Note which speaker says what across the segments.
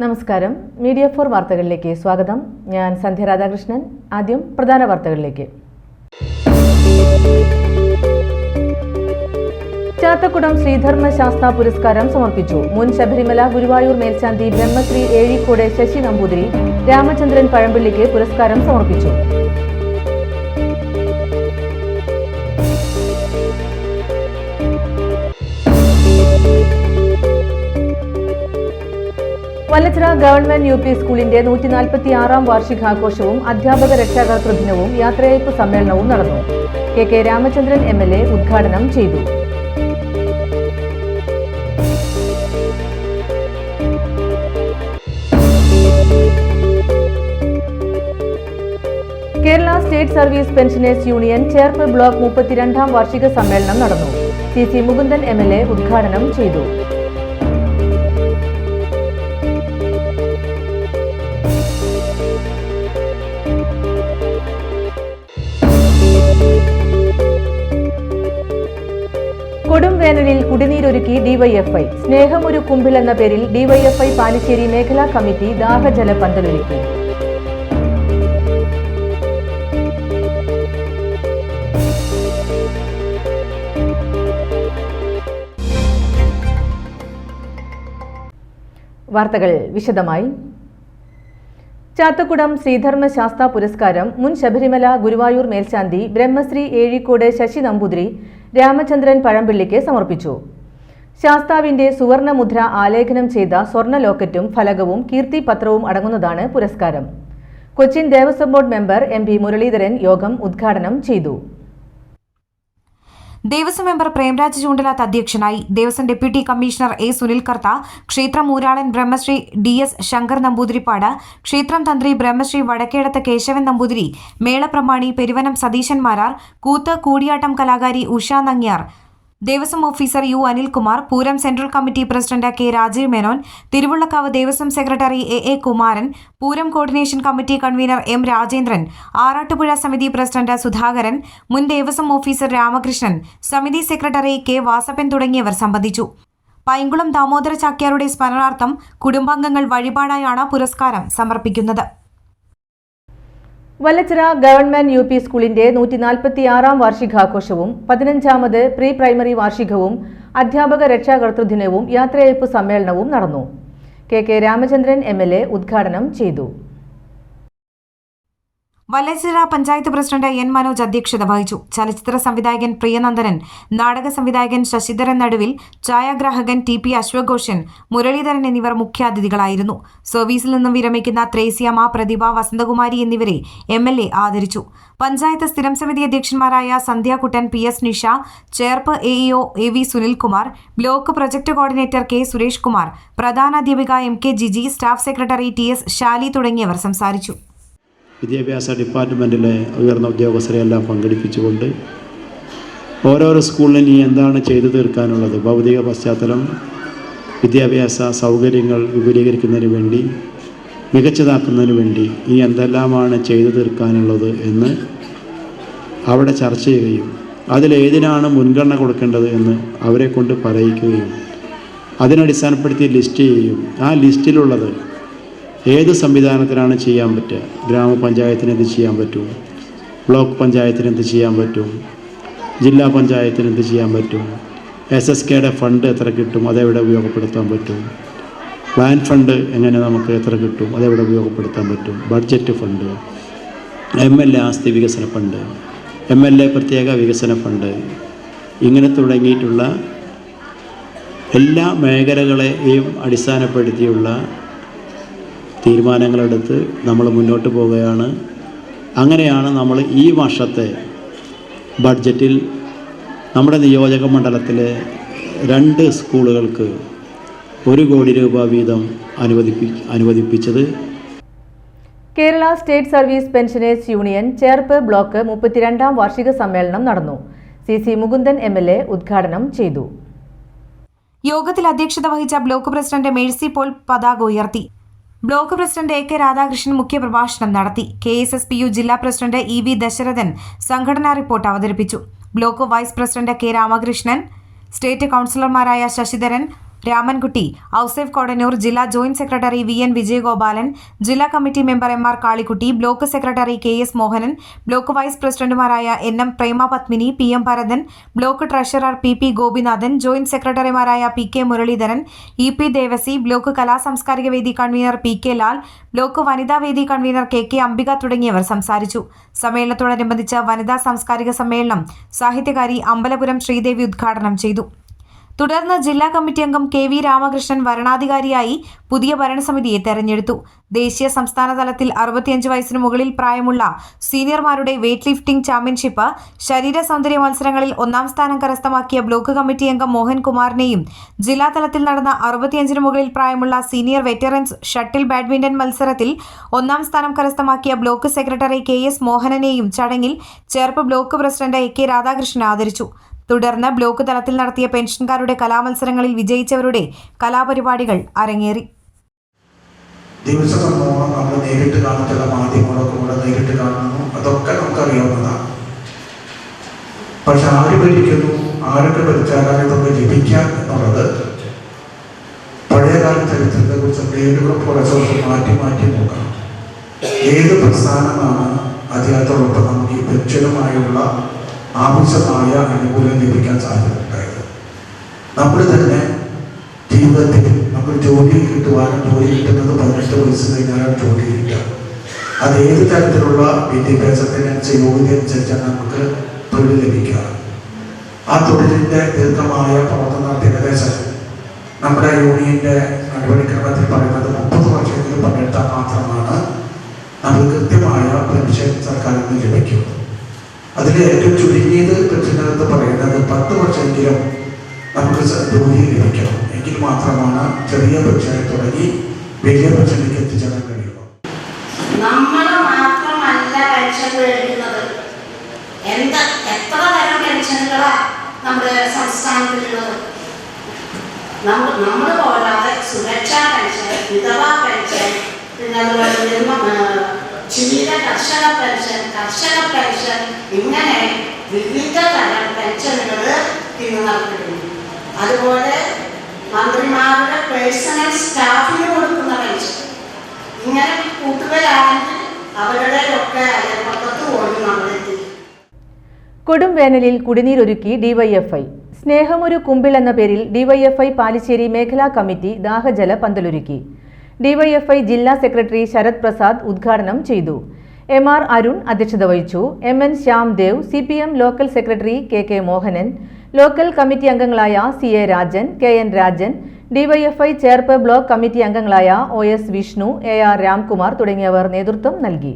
Speaker 1: നമസ്കാരം. മീഡിയ 4 വാർത്തകളിലേക്ക് സ്വാഗതം. ഞാൻ സന്ധ്യ രാധാകൃഷ്ണൻ. ആദ്യം പ്രധാന വാർത്തകളിലേക്ക്. ചാത്തക്കുടം ശ്രീധർമ്മശാസ്ത്ര പുരസ്കാരം സമർപ്പിച്ചു. മുൻ ശബരിമല ഗുരുവായൂർ മേൽശാന്തി ബ്രഹ്മശ്രീ ഏഴിക്കോട് ശശി നമ്പൂതിരി രാമചന്ദ്രൻ പഴമ്പിള്ളിക്ക് പുരസ്കാരം സമർപ്പിച്ചു. വല്ലച്ചിറ ഗവൺമെന്റ് യു പി സ്കൂളിന്റെ 146-ാം വാർഷികാഘോഷവും അധ്യാപക രക്ഷാകർതൃ ദിനവും യാത്രയയപ്പ് സമ്മേളനവും നടന്നു. കെ രാമചന്ദ്രൻ MLA ഉദ്ഘാടനം ചെയ്തു. Kerala state service pensioners union Cherpu block 32-ാം വാർഷിക സമ്മേളനം നടന്നു. CC മുകുന്ദൻ MLA ഉദ്ഘാടനം ചെയ്തു. കൊടും വേനലിൽ കുടിനീരൊരുക്കി ഡിവൈഎഫ്ഐ. സ്നേഹമൊരു കുമ്പിൾ എന്ന പേരിൽ ഡിവൈഎഫ്ഐ പാലിശ്ശേരി മേഖലാ കമ്മിറ്റി ദാഹജല പന്തലൊരുക്കി. വാർത്തകൾ വിശദമായി. ചാത്തക്കുടം ശ്രീധർമ്മശാസ്ത്ര പുരസ്കാരം മുൻ ശബരിമല ഗുരുവായൂർ മേൽശാന്തി ബ്രഹ്മശ്രീ ഏഴിക്കോട് ശശി നമ്പൂതിരി രാമചന്ദ്രൻ പഴമ്പിള്ളിക്ക് സമർപ്പിച്ചു. ശാസ്താവിന്റെ സുവർണമുദ്ര ആലേഖനം ചെയ്ത സ്വർണ്ണ ലോക്കറ്റും ഫലകവും കീർത്തിപത്രവും അടങ്ങുന്നതാണ് പുരസ്കാരം. Cochin Devaswom board member MP Muraleedharan യോഗം ഉദ്ഘാടനം ചെയ്തു.
Speaker 2: ദേവസ്വം മെമ്പർ പ്രേംരാജ് ചൂണ്ടലാത്ത് അധ്യക്ഷനായി. Devaswom deputy commissioner A. Sunil Kartha, ക്ഷേത്രം ഊരാളൻ ബ്രഹ്മശ്രീ DS ശങ്കർ നമ്പൂതിരിപ്പാട്, ക്ഷേത്രം തന്ത്രി ബ്രഹ്മശ്രീ വടക്കേടത്ത് കേശവൻ നമ്പൂതിരി, മേളപ്രമാണി പെരുവനം സതീശൻ മാരാർ, കൂത്ത് കൂടിയാട്ടം കലാകാരി Usha Nangiar, Devaswom officer U. Anilkumar, Pooram central committee president K. Rajeev Menon, Thiruvullakkavu Devaswom secretary A. Kumaran, Pooram coordination committee convener M. Rajendran, Arattupuzha സമിതി പ്രസിഡന്റ് സുധാകരൻ, മുൻ ദേവസ്വം ഓഫീസർ രാമകൃഷ്ണൻ, സമിതി സെക്രട്ടറി K. വാസപ്പൻ തുടങ്ങിയവർ സംബന്ധിച്ചു. പൈങ്കുളം ദാമോദര ചാക്യാരുടെ സ്മരണാർത്ഥം കുടുംബാംഗങ്ങൾ വഴിപാടായാണ് പുരസ്കാരം സമർപ്പിക്കുന്നത്.
Speaker 1: വല്ലച്ചിറ ഗവൺമെന്റ് യു പി സ്കൂളിന്റെ 146-ാം വാർഷികാഘോഷവും 15ാമത് പ്രീ പ്രൈമറി വാർഷികവും അധ്യാപക രക്ഷാകർതൃ ദിനവും യാത്രയയപ്പ് സമ്മേളനവും നടന്നു. കെ രാമചന്ദ്രൻ MLA ഉദ്ഘാടനം ചെയ്തു.
Speaker 2: Vallachira panchayat president N. മനോജ് അധ്യക്ഷത വഹിച്ചു. ചലച്ചിത്ര സംവിധായകൻ പ്രിയനന്ദനൻ, നാടക സംവിധായകൻ ശശിധരൻ നടുവിൽ, ഛായാഗ്രാഹകൻ TP അശ്വഘോഷൻ, മുരളീധരൻ എന്നിവർ മുഖ്യാതിഥികളായിരുന്നു. സർവീസിൽ നിന്നും വിരമിക്കുന്ന ത്രേസ്യാമ്മ, പ്രതിഭ, വസന്തകുമാരി എന്നിവരെ MLA ആദരിച്ചു. പഞ്ചായത്ത് സ്ഥിരം സമിതി അധ്യക്ഷന്മാരായ Sandhyakuttan, PS Nisha, Cherpu AEO AV Sunilkumar, block project coordinator K. Suresh Kumar, പ്രധാനാധ്യാപിക MK Jiji, staff secretary TS Shali തുടങ്ങിയവർ സംസാരിച്ചു.
Speaker 3: വിദ്യാഭ്യാസ ഡിപ്പാർട്ട്മെൻറ്റിലെ ഉയർന്ന ഉദ്യോഗസ്ഥരെയെല്ലാം പങ്കെടുപ്പിച്ചുകൊണ്ട് ഓരോരോ സ്കൂളിലും ഇനി എന്താണ് ചെയ്തു തീർക്കാനുള്ളത്, ഭൗതിക പശ്ചാത്തലം, വിദ്യാഭ്യാസ സൗകര്യങ്ങൾ വിപുലീകരിക്കുന്നതിന് വേണ്ടി, മികച്ചതാക്കുന്നതിന് വേണ്ടി ഇനി എന്തെല്ലാമാണ് ചെയ്തു തീർക്കാനുള്ളത് എന്ന് അവിടെ ചർച്ച ചെയ്യുകയും അതിലേതിനാണ് മുൻഗണന കൊടുക്കേണ്ടത് എന്ന് അവരെ കൊണ്ട് പറയിക്കുകയും അതിനടിസ്ഥാനപ്പെടുത്തി ലിസ്റ്റ് ചെയ്യുകയും ആ ലിസ്റ്റിലുള്ളത് ഏത് സംവിധാനത്തിലാണ് ചെയ്യാൻ പറ്റുക, ഗ്രാമപഞ്ചായത്തിന് എന്ത് ചെയ്യാൻ പറ്റും, ബ്ലോക്ക് പഞ്ചായത്തിന് എന്ത് ചെയ്യാൻ പറ്റും, ജില്ലാ പഞ്ചായത്തിന് എന്ത് ചെയ്യാൻ പറ്റും, SSKയുടെ ഫണ്ട് എത്ര കിട്ടും, അതെവിടെ ഉപയോഗപ്പെടുത്താൻ പറ്റും, പ്ലാൻ ഫണ്ട് എങ്ങനെ നമുക്ക് എത്ര കിട്ടും, അതെവിടെ ഉപയോഗപ്പെടുത്താൻ പറ്റും, ബഡ്ജറ്റ് ഫണ്ട്, MLA ആസ്തി വികസന ഫണ്ട്, MLA പ്രത്യേക വികസന ഫണ്ട്, ഇങ്ങനെ തുടങ്ങിയിട്ടുള്ള എല്ലാ മേഖലകളെയും അടിസ്ഥാനപ്പെടുത്തിയുള്ള തീരുമാനങ്ങളെടുത്ത് നമ്മൾ മുന്നോട്ട് പോവുകയാണ്. അങ്ങനെയാണ് നമ്മൾ ഈ വർഷത്തെ ബഡ്ജറ്റിൽ നമ്മുടെ നിയോജക മണ്ഡലത്തിലെ 2 സ്കൂളുകൾക്ക് 1 കോടി രൂപ വീതം അനുവദിപ്പിച്ചത്.
Speaker 1: Kerala state service pensioners union Cherpu block 32-ാം വാർഷിക സമ്മേളനം നടന്നു. CC മുകുന്ദൻ MLA ഉദ്ഘാടനം ചെയ്തു.
Speaker 2: യോഗത്തിൽ അധ്യക്ഷത വഹിച്ച ബ്ലോക്ക് പ്രസിഡന്റ് മേഴ്സി പോൾ പതാക ഉയർത്തി. ബ്ലോക്ക് പ്രസിഡന്റ് AK രാധാകൃഷ്ണൻ മുഖ്യപ്രഭാഷണം നടത്തി. KSSPU ജില്ലാ പ്രസിഡന്റ് EV ദശരഥൻ സംഘടനാ റിപ്പോർട്ട് അവതരിപ്പിച്ചു. Block vice president K Ramakrishnan, state കൗൺസിലർമാരായ ശശിധരൻ, രാമൻകുട്ടി, ഔസേഫ് കോടന്നൂർ, ജില്ലാ ജോയിന്റ് സെക്രട്ടറി VN വിജയഗോപാലൻ, ജില്ലാ committee member MR Kalikkutty, block secretary KS Mohanan, block vice പ്രസിഡന്റുമാരായ NM Prema Padmini, PM Bharathan, block treasurer PP Gopinathan, joint സെക്രട്ടറിമാരായ PK Muraleedharan, EP Devassy, block കലാസാംസ്കാരിക വേദി കൺവീനർ PK ലാൽ, ബ്ലോക്ക് വനിതാ വേദി കൺവീനർ KK അംബിക തുടങ്ങിയവർ സംസാരിച്ചു. സമ്മേളനത്തോടനുബന്ധിച്ച് വനിതാ സാംസ്കാരിക സമ്മേളനം സാഹിത്യകാരി അമ്പലപുരം ശ്രീദേവി ഉദ്ഘാടനം ചെയ്തു. തുടർന്ന് ജില്ലാ കമ്മിറ്റി അംഗം KV രാമകൃഷ്ണൻ വരണാധികാരിയായി പുതിയ ഭരണസമിതിയെ തെരഞ്ഞെടുത്തു. ദേശീയ സംസ്ഥാന തലത്തിൽ 65 വയസ്സിന് മുകളിൽ പ്രായമുള്ള സീനിയർമാരുടെ വെയ്റ്റ് ലിഫ്റ്റിംഗ് ചാമ്പ്യൻഷിപ്പ്, ശരീര സൗന്ദര്യ മത്സരങ്ങളിൽ 1ാം സ്ഥാനം കരസ്ഥമാക്കിയ ബ്ലോക്ക് കമ്മിറ്റി അംഗം മോഹൻകുമാറിനെയും, ജില്ലാതലത്തിൽ നടന്ന 65 മുകളിൽ പ്രായമുള്ള സീനിയർ വെറ്ററൻസ് ഷട്ടിൽ ബാഡ്മിന്റൺ മത്സരത്തിൽ 1ാം സ്ഥാനം കരസ്ഥമാക്കിയ ബ്ലോക്ക് സെക്രട്ടറി KS മോഹനനെയും ചടങ്ങിൽ Cherpu block president AK Radhakrishnan ആദരിച്ചു. തുടർന്ന് ബ്ലോക്ക് തലത്തിൽ നടത്തിയ പെൻഷൻകാരുടെ കലാമത്സരങ്ങളിൽ വിജയിച്ചവരുടെ കലാപരിപാടികൾ അരങ്ങേറി.
Speaker 4: ദിവസസമൂഹം നമ്മൾ നേരിട്ട് കാണുന്ന മാധ്യമങ്ങളൊക്കെ കൂടെ നേരിട്ട് കാണുന്നു, അതൊക്കെ നമുക്കറിയാവുന്നതാണ്. പക്ഷെ ആര് ഭരിക്കുന്നു, ആരൊക്കെ ഭരിച്ചാലാണ് ഇതൊക്കെ ലഭിക്കുക എന്നുള്ളത് പഴയകാല ചരിത്രത്തെ കുറിച്ച് പേരുകൾ കുറച്ചൊക്കെ മാറ്റി നോക്കണം. ഏത് പ്രസ്ഥാനമാണ് അധികാരത്തോടൊപ്പം നമുക്ക് ഈ പെൻഷനുമായുള്ള ആവശ്യമായ അനുകൂലം ലഭിക്കാൻ സാധ്യതയുണ്ടായത്? നമ്മൾ തന്നെ ജീവിതത്തിൽ നമ്മൾ ജോലി കിട്ടുവാനും, ജോലി കിട്ടുന്നത് 18 വയസ്സ് കഴിഞ്ഞാലാണ് ജോലി കിട്ടുക. അത് ഏത് തരത്തിലുള്ള വിദ്യാഭ്യാസത്തിനനുസരിച്ച് യോഗ്യതയനുസരിച്ചാണ് നമുക്ക് തൊഴിൽ ലഭിക്കുക. ആ തൊഴിലിൻ്റെ ദീർഘമായ പ്രവർത്തനത്തിൽ ഏകദേശം നമ്മുടെ യൂണിയൻ്റെ നടപടിക്രമത്തിൽ പറയുന്നത് 30 വർഷമെങ്കിലും പങ്കെടുത്താൽ മാത്രമാണ് നമുക്ക് കൃത്യമായ പെൻഷൻ സർക്കാരിൽ നിന്ന് ലഭിക്കുന്നത്. അതിൽ ഏറ്റവും ചുരുങ്ങിയത് പെൻഷനകത്ത് പറയുന്നത് 10 വർഷമെങ്കിലും നമുക്ക് ജോലി ലഭിക്കണം. എങ്കിൽ മാത്രമാണ് ചെറിയ പെൻഷനിൽ തുടങ്ങി വലിയ പെൻഷനിലേക്ക് എത്തിച്ചേരാൻ കഴിയുള്ളൂ.
Speaker 5: നമ്മൾ മാത്രമല്ല പെൻഷൻ മേടിക്കുന്നത്. എത്ര തരം പെൻഷനുകളാണ് നമ്മുടെ സംസ്ഥാനത്തിലുള്ളത്? നമ്മൾ പോരാതെ സുരക്ഷാ പെൻഷൻ, വിധവാ പെൻഷൻ, പിന്നെ അതുപോലെ ക്ഷീര കർഷക പെൻഷൻ, ഇങ്ങനെ വിവിധ തരം പെൻഷനുകൾ ഇന്ന് നടത്തിയിട്ടുണ്ട്. അതുപോലെ മന്ത്രിമാരുടെ പേഴ്സണൽ സ്റ്റാഫിന് കൊടുക്കുന്ന പെൻഷൻ, ഇങ്ങനെ കൂട്ടുകയാണെങ്കിൽ അവരുടെ ഒക്കെ അയൽപക്കത്ത് പോലും നമ്മളെത്തി.
Speaker 1: കൊടും വേനലിൽ കുടിനീരൊരുക്കി DYFI. സ്നേഹമൊരു കുമ്പിൾ എന്ന പേരിൽ DYFI പാലിശ്ശേരി മേഖലാ കമ്മിറ്റി ദാഹജല പന്തലൊരുക്കി. DYFI ജില്ലാ സെക്രട്ടറി ശരത് പ്രസാദ് ഉദ്ഘാടനം ചെയ്തു. MR അരുൺ അധ്യക്ഷത വഹിച്ചു. MN Shyamdev, CPM local secretary KK Mohanan, local committee അംഗങ്ങളായ CA Rajan, KN Rajan, DYFI Cherpu block committee അംഗങ്ങളായ OS വിഷ്ണു, AR രാംകുമാർ തുടങ്ങിയവർ നേതൃത്വം നൽകി.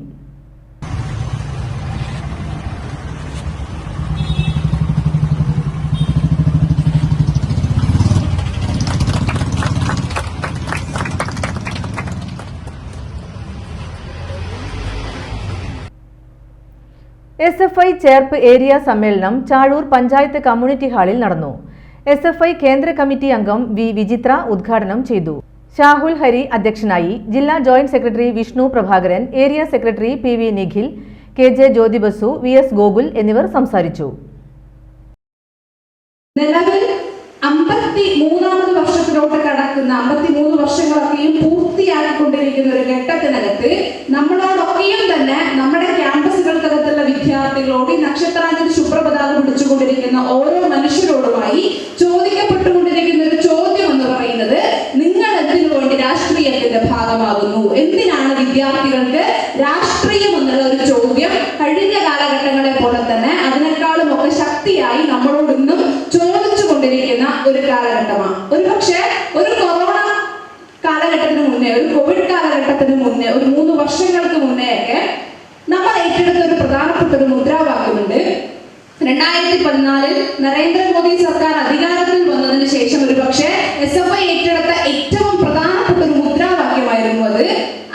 Speaker 1: SFI ചേർപ്പ് ഏരിയ സമ്മേളനം ചാഴൂർ പഞ്ചായത്ത് കമ്മ്യൂണിറ്റി ഹാളിൽ നടന്നു. SFI കേന്ദ്ര കമ്മിറ്റി അംഗം V വിചിത്ര ഉദ്ഘാടനം ചെയ്തു. ഷാഹുൽ ഹരി അധ്യക്ഷനായി. ജില്ലാ joint secretary Vishnu Prabhakaran, area secretary PV Nikhil, KJ Jyoti Basu, VS Gokul എന്നിവർ സംസാരിച്ചു.
Speaker 6: നിലവിൽ 53ാമത് വർഷത്തിലോട്ട് കടക്കുന്ന 53 വർഷങ്ങളൊക്കെയും പൂർത്തിയാക്കിക്കൊണ്ടിരിക്കുന്ന ഒരു ഘട്ടത്തിനകത്ത് നമ്മളോടൊക്കെയും തന്നെ നമ്മുടെ ക്യാമ്പസുകൾക്കകത്തുള്ള വിദ്യാർത്ഥികളോട് നക്ഷത്രാഞ്ജലി ശുഭ്രപതാക പിടിച്ചുകൊണ്ടിരിക്കുന്ന ഓരോ മനുഷ്യരോടുമായി ചോദിക്കപ്പെട്ടുകൊണ്ടിരിക്കുന്ന ഒരു ചോദ്യം എന്ന് പറയുന്നത്, നിങ്ങൾ എന്തിനു വേണ്ടി രാഷ്ട്രീയത്തിന്റെ ഭാഗമാകുന്നു? എന്തിനാണ് വിദ്യാർത്ഥികൾക്ക് രാഷ്ട്രീയം എന്നുള്ള ഒരു ചോദ്യം കഴിഞ്ഞ കാലഘട്ടങ്ങളെ പോലെ തന്നെ അതിനേക്കാളും ഒക്കെ ശക്തിയായി നമ്മളോട് ഇന്നും ചോദിച്ചു കൊണ്ടിരിക്കുന്ന ഒരു കാലഘട്ടമാണ്. ഒരുപക്ഷെ ഒരു കൊറോണ കാലഘട്ടത്തിന് മുന്നേ, ഒരു കോവിഡ് കാലഘട്ടത്തിന് മുന്നേ, ഒരു 3 വർഷങ്ങൾക്ക് മുന്നേ ഒക്കെ നമ്മൾ ഏറ്റെടുത്ത ഒരു പ്രധാനപ്പെട്ട ഒരു മുദ്രാവാക്യമുണ്ട്. 2014 നരേന്ദ്രമോദി സർക്കാർ അധികാരത്തിൽ വന്നതിന് ശേഷം ഒരുപക്ഷെ SFI ഏറ്റെടുത്ത ഏറ്റവും പ്രധാനപ്പെട്ട ഒരു മുദ്രാവാക്യമായിരുന്നു അത്.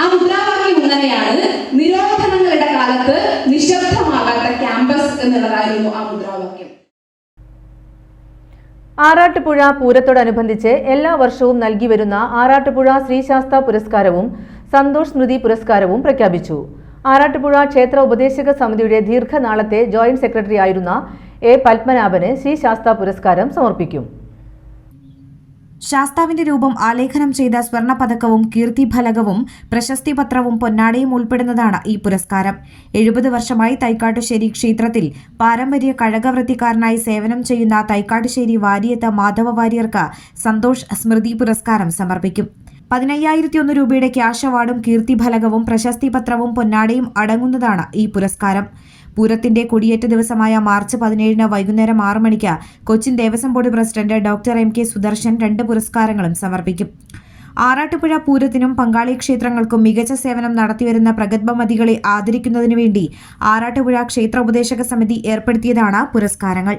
Speaker 6: ആ മുദ്രാവാക്യം ഇങ്ങനെയാണ്: നിരോധനങ്ങളുടെ കാലത്ത് നിശബ്ദമാകാത്ത ക്യാമ്പസ് എന്നുള്ളതായിരുന്നു ആ മുദ്രാവാക്യം.
Speaker 1: ആറാട്ടുപുഴ പൂരത്തോടനുബന്ധിച്ച് എല്ലാ വർഷവും നൽകി വരുന്ന ആറാട്ടുപുഴ ശ്രീശാസ്ത പുരസ്കാരവും സന്തോഷ് സ്മൃതി പുരസ്കാരവും പ്രഖ്യാപിച്ചു. ആറാട്ടുപുഴ ക്ഷേത്ര ഉപദേശക സമിതിയുടെ ദീർഘനാളത്തെ ജോയിന്റ് സെക്രട്ടറി ആയിരുന്ന A പത്മനാഭന് ശ്രീശാസ്ത പുരസ്കാരം സമർപ്പിക്കും.
Speaker 2: ശാസ്താവിന്റെ രൂപം ആലേഖനം ചെയ്ത സ്വർണ്ണപതക്കവും കീർത്തിഫലകവും പ്രശസ്തിപത്രവും പൊന്നാടയും ഉൾപ്പെടുന്നതാണ് ഈ പുരസ്കാരം. 70 വർഷമായി തൈക്കാട്ടുശ്ശേരി ക്ഷേത്രത്തിൽ പാരമ്പര്യ കഴകവൃത്തിക്കാരനായി സേവനം ചെയ്യുന്ന തൈക്കാട്ടുശ്ശേരി വാരിയത്ത് മാധവ വാര്യർക്ക് സന്തോഷ് സ്മൃതി പുരസ്കാരം സമർപ്പിക്കും. 15,001 രൂപയുടെ ക്യാഷ് അവാർഡും കീർത്തിഫലകവും പ്രശസ്തിപത്രവും പൊന്നാടയും അടങ്ങുന്നതാണ് ഈ പുരസ്കാരം. പൂരത്തിന്റെ കൊടിയേറ്റ ദിവസമായ മാർച്ച് 17 വൈകുന്നേരം 6 മണിക്ക് Cochin Devaswom board president doctor MK Sudarshan 2 പുരസ്കാരങ്ങളും സമർപ്പിക്കും. ആറാട്ടുപുഴ പൂരത്തിനും പങ്കാളി ക്ഷേത്രങ്ങൾക്കും മികച്ച സേവനം നടത്തിവരുന്ന പ്രഗത്ഭമതികളെ ആദരിക്കുന്നതിനു വേണ്ടി ആറാട്ടുപുഴ ക്ഷേത്ര ഉപദേശക സമിതി ഏർപ്പെടുത്തിയതാണ് പുരസ്കാരങ്ങൾ.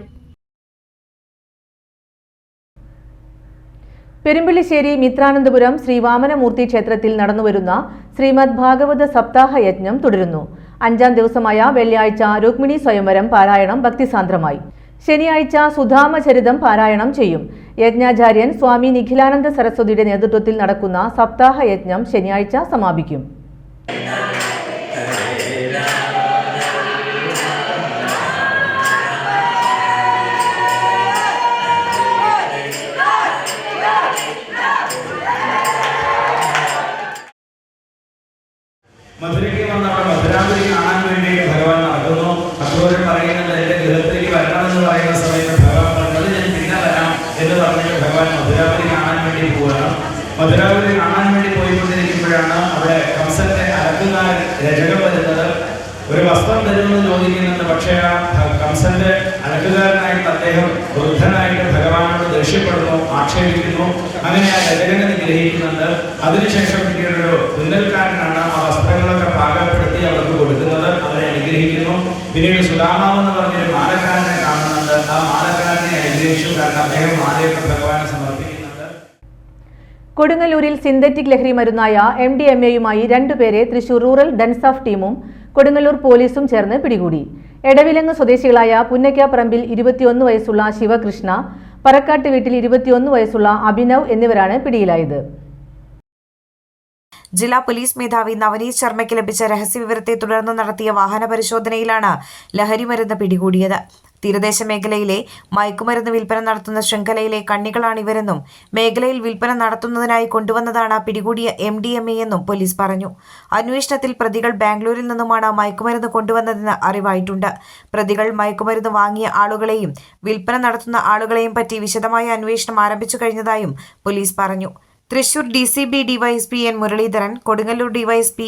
Speaker 1: പെരുമ്പിളിശ്ശേരി മിത്രാനന്തപുരം ശ്രീ വാമനമൂർത്തി ക്ഷേത്രത്തിൽ നടന്നുവരുന്ന ശ്രീമദ് ഭാഗവത സപ്താഹ യജ്ഞം തുടരുന്നു. 5ാം ദിവസമായ വെള്ളിയാഴ്ച രുക്മിണി സ്വയംവരം പാരായണം ഭക്തിസാന്ദ്രമായി. ശനിയാഴ്ച സുധാമചരിതം പാരായണം ചെയ്യും. യജ്ഞാചാര്യൻ സ്വാമി നിഖിലാനന്ദ സരസ്വതിയുടെ നേതൃത്വത്തിൽ നടക്കുന്ന സപ്താഹ യജ്ഞം ശനിയാഴ്ച സമാപിക്കും.
Speaker 7: മധുരയ്ക്ക് വന്നപ്പോൾ മധുരാപുരി കാണാൻ വേണ്ടി ഭഗവാൻ നടക്കുന്നു. അക്ബരൻ പറയുന്നത് എന്റെ ഗൃഹത്തിലേക്ക് വരണമെന്ന് പറയുന്ന സമയത്ത് ഭഗവാൻ പറഞ്ഞത് ഞാൻ പിന്നെ വരാം എന്ന് പറഞ്ഞിട്ട് ഭഗവാൻ മധുരാപുരി കാണാൻ വേണ്ടി പോവുകയാണ്. മധുരാപുരി കാണാൻ വേണ്ടി പോയിക്കൊണ്ടിരിക്കുമ്പോഴാണ് അവിടെ കംസന്റെ അലക്കുകാരൻ രചകം വരുന്നത്. ഒരു വസ്ത്രം തരുമെന്ന് ചോദിക്കുന്നുണ്ട്. പക്ഷേ ആ കംസന്റെ അലക്കുകാരനായിട്ട് അദ്ദേഹം വൃദ്ധനായിട്ട് ഭഗവാനോട് ദേഷ്യപ്പെടുന്നു, ആക്ഷേപിക്കുന്നു. അങ്ങനെ ആ രചകനെ നിഗ്രഹിക്കുന്നുണ്ട്. അതിനുശേഷം പിന്നീടൊരു തുന്നൽക്കാരനാണ് ആ വസ്ത്രങ്ങളൊക്കെ പാകപ്പെടുത്തി അവർക്ക് കൊടുക്കുന്നത്. അവരെ അനുഗ്രഹിക്കുന്നു. പിന്നീട് സുദാമാവെന്ന് പറഞ്ഞൊരു മാലക്കാരനെ കാണുന്നുണ്ട്. ആ മാലക്കാരനെ അനുഗ്രഹിച്ചു. കാരണം അദ്ദേഹം മാലയൊക്കെ ഭഗവാനെ സമർപ്പിക്കുന്നുണ്ട്.
Speaker 1: കൊടുങ്ങല്ലൂരിൽ സിന്തറ്റിക് ലഹരി മരുന്നായ MDMAയുമായി 2 പേരെ തൃശൂർ റൂറൽ ഡൻസാഫ് ടീമും കൊടുങ്ങല്ലൂർ പോലീസും ചേർന്ന് പിടികൂടി. എടവിലങ്ങ് സ്വദേശികളായ പുന്നയ്ക്കാപ്പറമ്പിൽ 21 വയസ്സുള്ള ശിവകൃഷ്ണ, പറക്കാട്ട് വീട്ടിൽ 21 വയസ്സുള്ള അഭിനവ് എന്നിവരാണ് പിടിയിലായത്.
Speaker 2: ജില്ലാ പോലീസ് മേധാവി നവനീത് ശർമ്മയ്ക്ക് ലഭിച്ച രഹസ്യവിവരത്തെ തുടർന്ന് നടത്തിയ വാഹന പരിശോധനയിലാണ് ലഹരിമരുന്ന് പിടികൂടിയത്. തീരദേശ മേഖലയിലെ മയക്കുമരുന്ന് വിൽപ്പന നടത്തുന്ന ശൃംഖലയിലെ കണ്ണികളാണിവരെന്നും മേഖലയിൽ വിൽപ്പന നടത്തുന്നതിനായി കൊണ്ടുവന്നതാണ് പിടികൂടിയ MDMA എന്നും പോലീസ് പറഞ്ഞു. അന്വേഷണത്തിൽ പ്രതികൾ ബാംഗ്ലൂരിൽ നിന്നുമാണ് മയക്കുമരുന്ന് കൊണ്ടുവന്നതെന്ന് അറിവായിട്ടുണ്ട്. പ്രതികൾ മയക്കുമരുന്ന് വാങ്ങിയ ആളുകളെയും വിൽപ്പന നടത്തുന്ന ആളുകളെയും പറ്റി വിശദമായ അന്വേഷണം ആരംഭിച്ചു കഴിഞ്ഞതായും പോലീസ് പറഞ്ഞു. Thrissur DCB DYSP N Muraleedharan, Kodungallur DYSP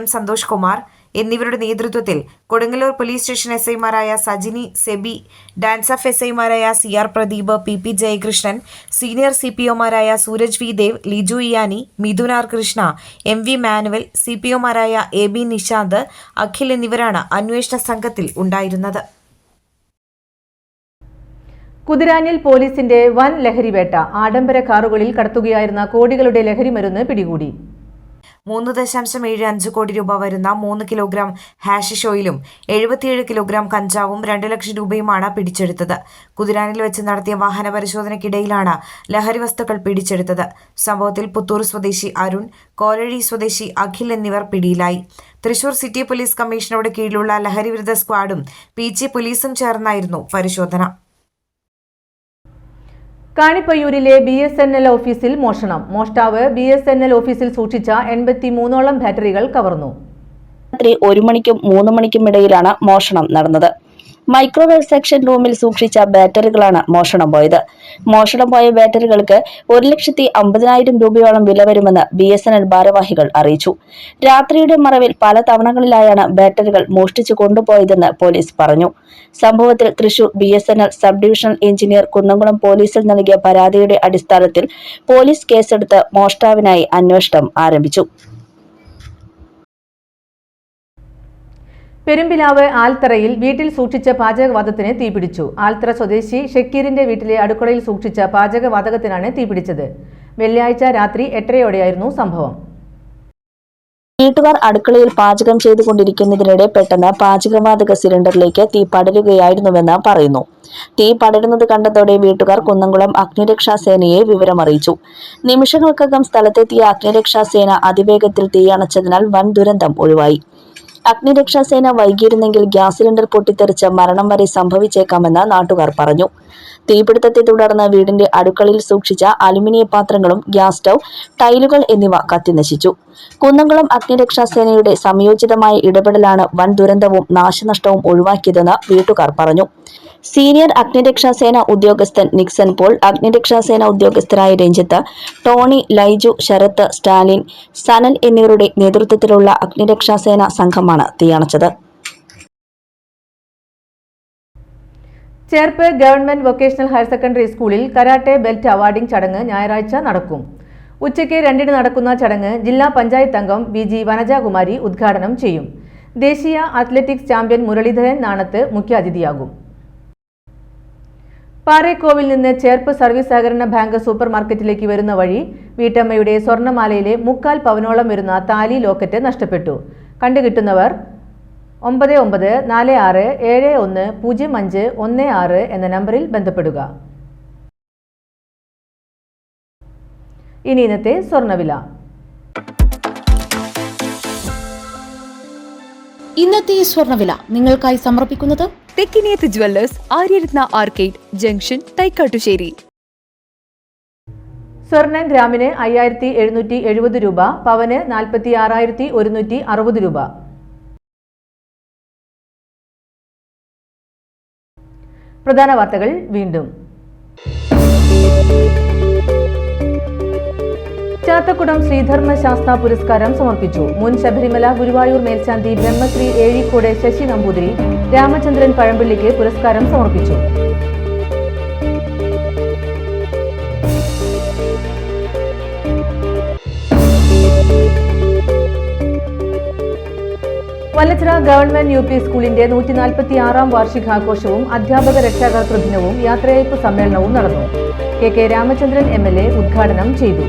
Speaker 2: M Santhosh Kumar എന്നിവരുടെ നേതൃത്വത്തിൽ കൊടുങ്ങല്ലൂർ പോലീസ് സ്റ്റേഷൻ SIമാരായ സജിനി, സെബി, ഡാൻസഫ് SIമാരായ CR Pradeep, PP Jayakrishnan, senior CPOമാരായ Sooraj V Dev, Liju Iyani, Mithun R Krishna, MV Manuel, CPOമാരായ AB നിശാന്ത്, അഖിൽ എന്നിവരാണ് അന്വേഷണ സംഘത്തിൽ ഉണ്ടായിരുന്നത്.
Speaker 1: കുതിരാനിൽ പോലീസിന്റെ വൻ ലഹരിവേട്ട. ആഡംബര കാറുകളിൽ കടത്തുകയായിരുന്ന കോടികളുടെ ലഹരിമരുന്ന് പിടികൂടി.
Speaker 2: 3.75 കോടി രൂപ വരുന്ന 3 കിലോഗ്രാം ഹാഷിഷ് ഓയിലും 77 കിലോഗ്രാം കഞ്ചാവും 2 ലക്ഷം രൂപയുമാണ് പിടിച്ചെടുത്തത്. കുതിരാനിൽ വെച്ച് നടത്തിയ വാഹന പരിശോധനയ്ക്കിടയിലാണ് ലഹരി വസ്തുക്കൾ പിടിച്ചെടുത്തത്. സംഭവത്തിൽ പുത്തൂർ സ്വദേശി അരുൺ, കോലഴി സ്വദേശി അഖിൽ എന്നിവർ പിടിയിലായി. തൃശൂർ സിറ്റി പോലീസ് കമ്മീഷണറുടെ കീഴിലുള്ള ലഹരിവിരുദ്ധ സ്ക്വാഡും PG പോലീസും ചേർന്നായിരുന്നു പരിശോധന.
Speaker 1: കാണിപ്പയ്യൂരിലെ BSNL ഓഫീസിൽ മോഷണം. മോഷ്ടാവ് BSNL ഓഫീസിൽ സൂക്ഷിച്ച 83ഓളം ബാറ്ററികൾ കവർന്നു.
Speaker 8: രാത്രി 1 മണിക്കും 3 മണിക്കും ഇടയിലാണ് മോഷണം നടന്നത്. മൈക്രോവേവ് സെക്ഷൻ റൂമിൽ സൂക്ഷിച്ച ബാറ്ററികളാണ് മോഷണം പോയത്. മോഷണം പോയ ബാറ്ററികൾക്ക് 1,50,000 രൂപയോളം വില വരുമെന്ന് BSNL ഭാരവാഹികൾ അറിയിച്ചു. രാത്രിയുടെ മറവിൽ പല തവണകളിലായാണ് ബാറ്ററികൾ മോഷ്ടിച്ചു കൊണ്ടുപോയതെന്ന് പോലീസ് പറഞ്ഞു. സംഭവത്തിൽ Thrissur BSNL sub divisional engineer Kunnamkulam പോലീസിൽ നൽകിയ പരാതിയുടെ അടിസ്ഥാനത്തിൽ പോലീസ് കേസെടുത്ത് മോഷ്ടാവിനായി അന്വേഷണം ആരംഭിച്ചു.
Speaker 1: പെരുമ്പിലാവ് ആൽത്തറയിൽ വീട്ടിൽ സൂക്ഷിച്ച പാചകവാതകത്തിന് തീപിടിച്ചു. ആൽത്തറ സ്വദേശി ഷക്കീറിന്റെ വീട്ടിലെ അടുക്കളയിൽ സൂക്ഷിച്ച പാചകവാതകത്തിനാണ് തീപിടിച്ചത്. വെള്ളിയാഴ്ച രാത്രി 8:30യോടെയായിരുന്നു സംഭവം.
Speaker 8: വീട്ടുകാർ അടുക്കളയിൽ പാചകം ചെയ്തുകൊണ്ടിരിക്കുന്നതിനിടെ പെട്ടെന്ന് പാചകവാതക സിലിണ്ടറിലേക്ക് തീ പടരുകയായിരുന്നുവെന്ന് പറയുന്നു. തീ പടരുന്നത് കണ്ടതോടെ വീട്ടുകാർ കുന്നംകുളം അഗ്നിരക്ഷാസേനയെ വിവരമറിയിച്ചു. നിമിഷങ്ങൾക്കകം സ്ഥലത്തെത്തിയ അഗ്നിരക്ഷാസേന അതിവേഗത്തിൽ തീയണച്ചതിനാൽ വൻ ദുരന്തം ഒഴിവായി. അഗ്നിരക്ഷാസേന വൈകിയിരുന്നെങ്കിൽ ഗ്യാസ് സിലിണ്ടർ പൊട്ടിത്തെറിച്ച് മരണം വരെ സംഭവിച്ചേക്കാമെന്ന് നാട്ടുകാർ പറഞ്ഞു. തീപിടുത്തത്തെ തുടർന്ന് വീടിന്റെ അടുക്കളയിൽ സൂക്ഷിച്ച അലുമിനിയം പാത്രങ്ങളും ഗ്യാസ് സ്റ്റൗ, ടൈലുകൾ എന്നിവ കത്തിനശിച്ചു. കുന്നംകുളം അഗ്നിരക്ഷാസേനയുടെ സംയോജിതമായ ഇടപെടലാണ് വൻ ദുരന്തവും നാശനഷ്ടവും ഒഴിവാക്കിയതെന്ന് വീട്ടുകാർ പറഞ്ഞു. സീനിയർ അഗ്നിരക്ഷാസേന ഉദ്യോഗസ്ഥൻ നിക്സൺ പോൾ, അഗ്നിരക്ഷാസേന ഉദ്യോഗസ്ഥരായ രഞ്ജിത്ത്, ടോണി, ലൈജു, ശരത്ത്, സ്റ്റാലിൻ, സനൽ എന്നിവരുടെ നേതൃത്വത്തിലുള്ള അഗ്നിരക്ഷാസേന സംഘമാണ് തീയണച്ചത്.
Speaker 1: Cherpu government vocational higher secondary സ്കൂളിൽ കരാട്ടെ ബെൽറ്റ് അവാർഡിംഗ് ചടങ്ങ് ഞായറാഴ്ച നടക്കും. ഉച്ചയ്ക്ക് 2-ന് നടക്കുന്ന ചടങ്ങ് ജില്ലാ പഞ്ചായത്ത് അംഗം VG വനജകുമാരി ഉദ്ഘാടനം ചെയ്യും. ദേശീയ അത്ലറ്റിക്സ് ചാമ്പ്യൻ മുരളീധരൻ നാണത്ത് മുഖ്യാതിഥിയാകും. പാറേക്കോവിൽ നിന്ന് ചേർപ്പ് സർവീസ് സഹകരണ ബാങ്ക് സൂപ്പർ മാർക്കറ്റിലേക്ക് വരുന്ന വഴി വീട്ടമ്മയുടെ സ്വർണ്ണമാലയിലെ 3/4 പവനോളം വരുന്ന താലി ലോക്കറ്റ് നഷ്ടപ്പെട്ടു. കണ്ടുകിട്ടുന്നവർ 9946710516 എന്ന നമ്പറിൽ ബന്ധപ്പെടുക. ഇനി ഇന്നത്തെ സ്വർണ്ണവില.
Speaker 9: ഇന്നത്തെ സ്വർണ്ണവില നിങ്ങൾക്കായി സമർപ്പിക്കുന്നത്
Speaker 10: Thekkiniyath jewellers, Aryaratna arcade junction, Thaikattussery.
Speaker 1: സ്വർണം ഗ്രാമിന് 5770 രൂപ, പവന് 46,160 രൂപ. പ്രധാന വാർത്തകൾ വീണ്ടും. ചാത്തക്കുടം ശ്രീധർമ്മശാസ്ത്ര പുരസ്കാരം സമർപ്പിച്ചു. മുൻ ശബരിമല ഗുരുവായൂർ മേൽശാന്തി ബ്രഹ്മശ്രീ ഏഴിക്കോട് ശശി നമ്പൂതിരി രാമചന്ദ്രൻ പഴമ്പിള്ളിക്ക് പുരസ്കാരം സമർപ്പിച്ചു. വല്ലച്ചിറ ഗവൺമെന്റ് UP സ്കൂളിന്റെ 146-ാം വാർഷികാഘോഷവും അധ്യാപക രക്ഷാകർതൃ ദിനവും യാത്രയയപ്പ് സമ്മേളനവും നടന്നു. KK രാമചന്ദ്രൻ MLA ഉദ്ഘാടനം ചെയ്തു.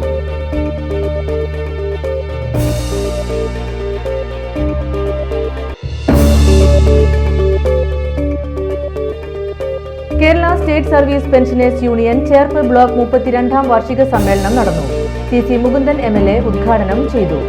Speaker 1: Kerala state service pensioners union Cherpu block 32-ാം വാർഷിക സമ്മേളനം നടന്നു. CC മുകുന്ദൻ MLA ഉദ്ഘാടനം ചെയ്തു.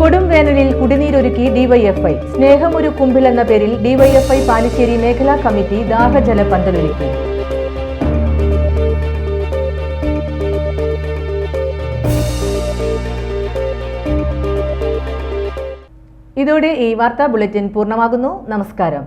Speaker 1: കൊടും വേനലിൽ കുടിനീരൊരുക്കി DYFI. സ്നേഹമൊരു കുമ്പിൽ എന്ന പേരിൽ DYFI പാലിശ്ശേരി മേഖലാ കമ്മിറ്റി ദാഹജല പന്തലൊരുക്കി. ഇതോടെ ഈ വാർത്താ ബുള്ളറ്റിൻ പൂർണ്ണമാകുന്നു. നമസ്കാരം.